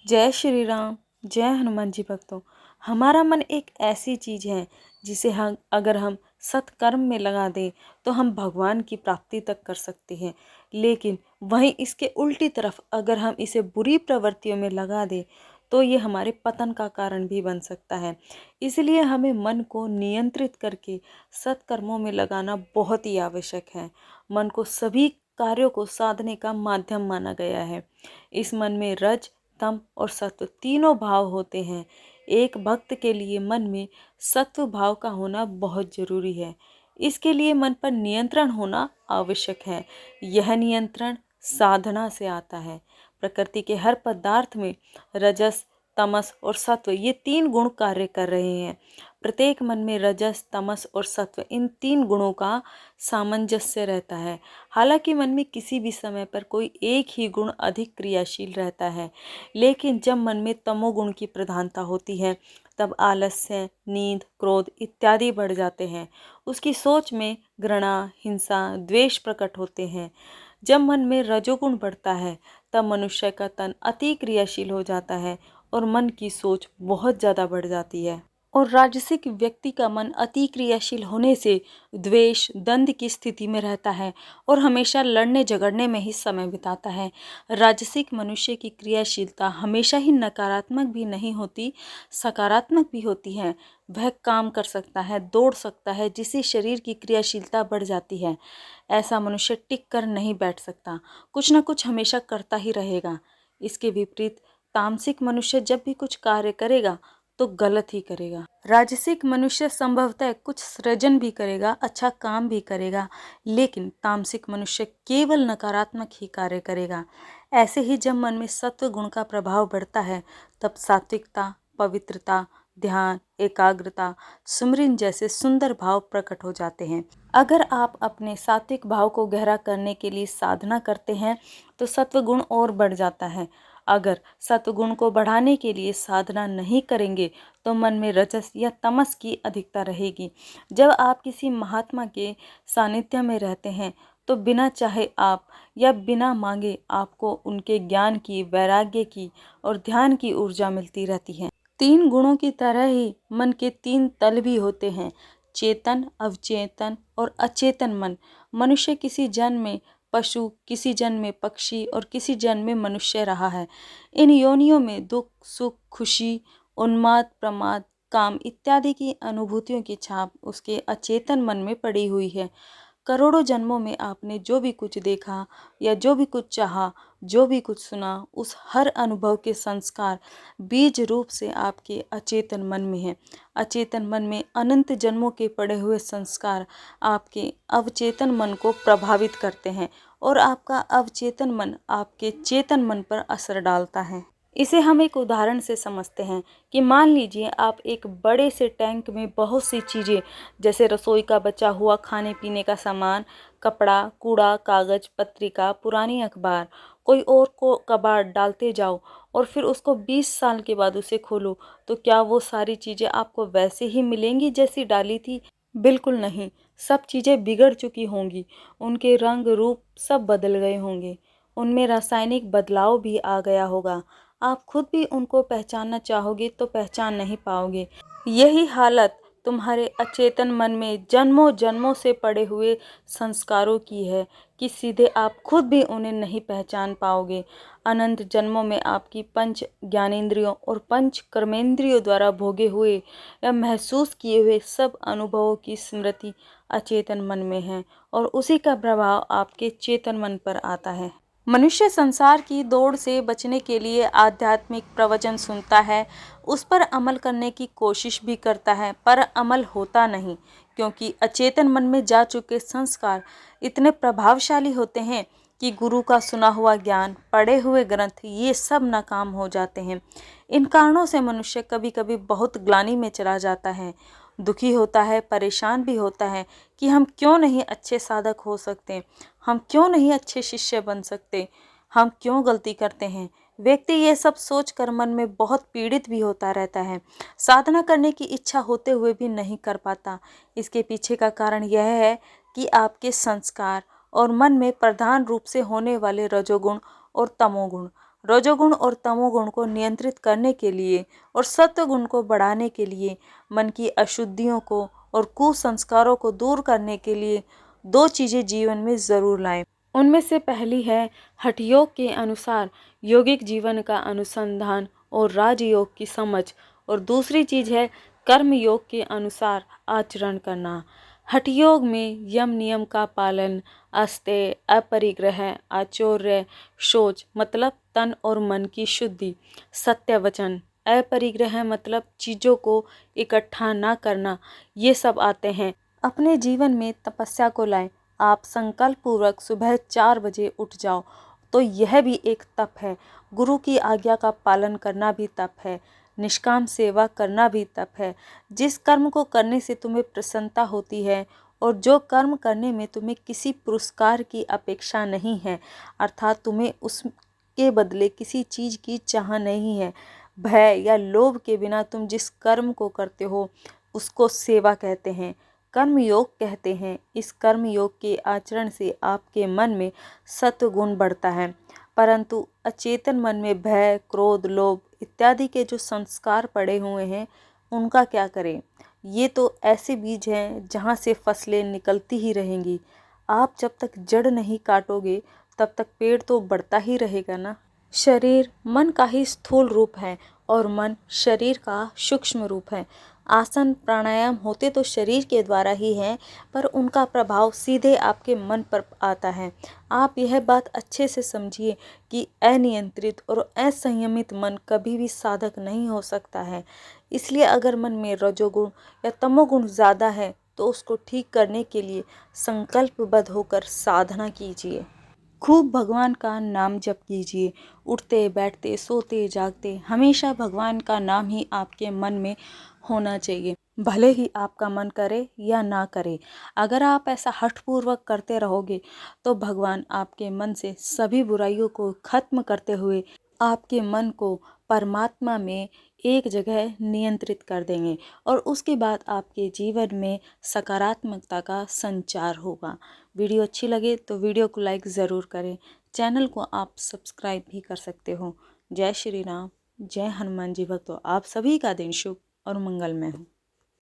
जय श्री राम। जय हनुमान जी भक्तों। हमारा मन एक ऐसी चीज है जिसे हम अगर हम सत्कर्म में लगा दें तो हम भगवान की प्राप्ति तक कर सकते हैं। लेकिन वहीं इसके उल्टी तरफ अगर हम इसे बुरी प्रवृत्तियों में लगा दें तो ये हमारे पतन का कारण भी बन सकता है। इसलिए हमें मन को नियंत्रित करके सत्कर्मों में लगाना बहुत ही आवश्यक है। मन को सभी कार्यों को साधने का माध्यम माना गया है। इस मन में रज, तम और सत्व तीनों भाव होते हैं। एक भक्त के लिए मन में सत्व भाव का होना बहुत जरूरी है। इसके लिए मन पर नियंत्रण होना आवश्यक है। यह नियंत्रण साधना से आता है। प्रकृति के हर पदार्थ में रजस, तमस और सत्व ये तीन गुण कार्य कर रहे हैं। प्रत्येक मन में रजस, तमस और सत्व इन तीन गुणों का सामंजस्य रहता है। हालांकि मन में किसी भी समय पर कोई एक ही गुण अधिक क्रियाशील रहता है, लेकिन जब मन में तमोगुण की प्रधानता होती है तब आलस्य, नींद, क्रोध इत्यादि बढ़ जाते हैं। उसकी सोच में घृणा, हिंसा, द्वेष प्रकट होते हैं। जब मन में रजोगुण बढ़ता है तब मनुष्य का तन अति क्रियाशील हो जाता है और मन की सोच बहुत ज़्यादा बढ़ जाती है। और राजसिक व्यक्ति का मन अति क्रियाशील होने से द्वेष, द्वंद्व की स्थिति में रहता है और हमेशा लड़ने झगड़ने में ही समय बिताता है। राजसिक मनुष्य की क्रियाशीलता हमेशा ही नकारात्मक भी नहीं होती, सकारात्मक भी होती है। वह काम कर सकता है, दौड़ सकता है, जिससे शरीर की क्रियाशीलता बढ़ जाती है। ऐसा मनुष्य टिक कर नहीं बैठ सकता, कुछ न कुछ हमेशा करता ही रहेगा। इसके विपरीत तामसिक मनुष्य जब भी कुछ कार्य करेगा तो गलत ही करेगा। राजसिक मनुष्य संभवतः कुछ सृजन भी करेगा, अच्छा काम भी करेगा, लेकिन तामसिक मनुष्य केवल नकारात्मक ही कार्य करेगा। ऐसे ही जब मन में सत्व गुण का प्रभाव बढ़ता है तब सात्विकता, पवित्रता, ध्यान, एकाग्रता, सुमरन जैसे सुंदर भाव प्रकट हो जाते हैं। अगर आप अपने सात्विक भाव को गहरा करने के लिए साधना करते हैं तो सत्व गुण और बढ़ जाता है। अगर सत्वगुण को बढ़ाने के लिए साधना नहीं करेंगे तो मन में रजस या तमस की अधिकता रहेगी। जब आप किसी महात्मा के सानिध्य में रहते हैं तो बिना चाहे आप या बिना मांगे आपको उनके ज्ञान की, वैराग्य की और ध्यान की ऊर्जा मिलती रहती है। तीन गुणों की तरह ही मन के तीन तल भी होते हैं: चेतन, अवचेतन और अचेतन मन। मनुष्य किसी जन्म में पशु, किसी जन्म में पक्षी और किसी जन्म में मनुष्य रहा है। इन योनियों में दुख, सुख, खुशी, उन्माद, प्रमाद, काम इत्यादि की अनुभूतियों की छाप उसके अचेतन मन में पड़ी हुई है। करोड़ों जन्मों में आपने जो भी कुछ देखा या जो भी कुछ चाहा, जो भी कुछ सुना, उस हर अनुभव के संस्कार बीज रूप से आपके अचेतन मन में है। अचेतन मन में अनंत जन्मों के पड़े हुए संस्कार आपके अवचेतन मन को प्रभावित करते हैं और आपका अवचेतन मन आपके चेतन मन पर असर डालता है। इसे हम एक उदाहरण से समझते हैं कि मान लीजिए आप एक बड़े से टैंक में बहुत सी चीज़ें जैसे रसोई का बचा हुआ खाने पीने का सामान, कपड़ा, कूड़ा, कागज, पत्रिका, पुरानी अखबार, कोई और को कबाड़ डालते जाओ और फिर उसको 20 साल के बाद उसे खोलो, तो क्या वो सारी चीज़ें आपको वैसे ही मिलेंगी जैसी डाली थी? बिल्कुल नहीं। सब चीज़ें बिगड़ चुकी होंगी, उनके रंग रूप सब बदल गए होंगे, उनमें रासायनिक बदलाव भी आ गया होगा। आप खुद भी उनको पहचानना चाहोगे तो पहचान नहीं पाओगे। यही हालत तुम्हारे अचेतन मन में जन्मों जन्मों से पड़े हुए संस्कारों की है कि सीधे आप खुद भी उन्हें नहीं पहचान पाओगे। अनंत जन्मों में आपकी पंच ज्ञानेंद्रियों और पंच कर्मेंद्रियों द्वारा भोगे हुए या महसूस किए हुए सब अनुभवों की स्मृति अचेतन मन में है और उसी का प्रभाव आपके चेतन मन पर आता है। मनुष्य संसार की दौड़ से बचने के लिए आध्यात्मिक प्रवचन सुनता है, उस पर अमल करने की कोशिश भी करता है, पर अमल होता नहीं, क्योंकि अचेतन मन में जा चुके संस्कार इतने प्रभावशाली होते हैं कि गुरु का सुना हुआ ज्ञान, पढ़े हुए ग्रंथ ये सब नाकाम हो जाते हैं। इन कारणों से मनुष्य कभी कभी बहुत ग्लानि में चला जाता है, दुखी होता है, परेशान भी होता है कि हम क्यों नहीं अच्छे साधक हो सकते, हम क्यों नहीं अच्छे शिष्य बन सकते, हम क्यों गलती करते हैं। व्यक्ति ये सब सोच कर मन में बहुत पीड़ित भी होता रहता है, साधना करने की इच्छा होते हुए भी नहीं कर पाता। इसके पीछे का कारण यह है कि आपके संस्कार और मन में प्रधान रूप से होने वाले रजोगुण और तमोगुण, रजोगुण और तमोगुण को नियंत्रित करने के लिए और सत्वगुण को बढ़ाने के लिए, मन की अशुद्धियों को और कुसंस्कारों को दूर करने के लिए दो चीज़ें जीवन में ज़रूर लाएं। उनमें से पहली है हठ योग के अनुसार यौगिक जीवन का अनुसंधान और राजयोग की समझ, और दूसरी चीज़ है कर्म योग के अनुसार आचरण करना। हठ योग में यम नियम का पालन, अस्तेय, अपरिग्रह, आचौर्य, शौच मतलब तन और मन की शुद्धि, सत्य वचन, अपरिग्रह मतलब चीज़ों को इकट्ठा ना करना, ये सब आते हैं। अपने जीवन में तपस्या को लाएं। आप संकल्प पूर्वक सुबह 4 बजे उठ जाओ तो यह भी एक तप है। गुरु की आज्ञा का पालन करना भी तप है। निष्काम सेवा करना भी तप है। जिस कर्म को करने से तुम्हें प्रसन्नता होती है और जो कर्म करने में तुम्हें किसी पुरस्कार की अपेक्षा नहीं है, अर्थात तुम्हें उसके बदले किसी चीज़ की चाह नहीं है, भय या लोभ के बिना तुम जिस कर्म को करते हो उसको सेवा कहते हैं, कर्म योग कहते हैं। इस कर्म योग के आचरण से आपके मन में सत्वगुण बढ़ता है, परंतु अचेतन मन में भय, क्रोध, लोभ इत्यादि के जो संस्कार पड़े हुए हैं उनका क्या करें। ये तो ऐसे बीज हैं जहाँ से फसलें निकलती ही रहेंगी। आप जब तक जड़ नहीं काटोगे तब तक पेड़ तो बढ़ता ही रहेगा ना। शरीर मन का ही स्थूल रूप है और मन शरीर का सूक्ष्म रूप है। आसन प्राणायाम होते तो शरीर के द्वारा ही हैं, पर उनका प्रभाव सीधे आपके मन पर आता है। आप यह बात अच्छे से समझिए कि अनियंत्रित और असंयमित मन कभी भी साधक नहीं हो सकता है। इसलिए अगर मन में रजोगुण या तमोगुण ज़्यादा है तो उसको ठीक करने के लिए संकल्पबद्ध होकर साधना कीजिए। खूब भगवान का नाम जप कीजिए। उठते बैठते सोते जागते हमेशा भगवान का नाम ही आपके मन में होना चाहिए, भले ही आपका मन करे या ना करे। अगर आप ऐसा हठपूर्वक करते रहोगे तो भगवान आपके मन से सभी बुराइयों को खत्म करते हुए आपके मन को परमात्मा में एक जगह नियंत्रित कर देंगे और उसके बाद आपके जीवन में सकारात्मकता का संचार होगा। वीडियो अच्छी लगे तो वीडियो को लाइक ज़रूर करें। चैनल को आप सब्सक्राइब भी कर सकते हो। जय श्री राम, जय हनुमान जी भक्तों। आप सभी का दिन शुभ और मंगलमय हो।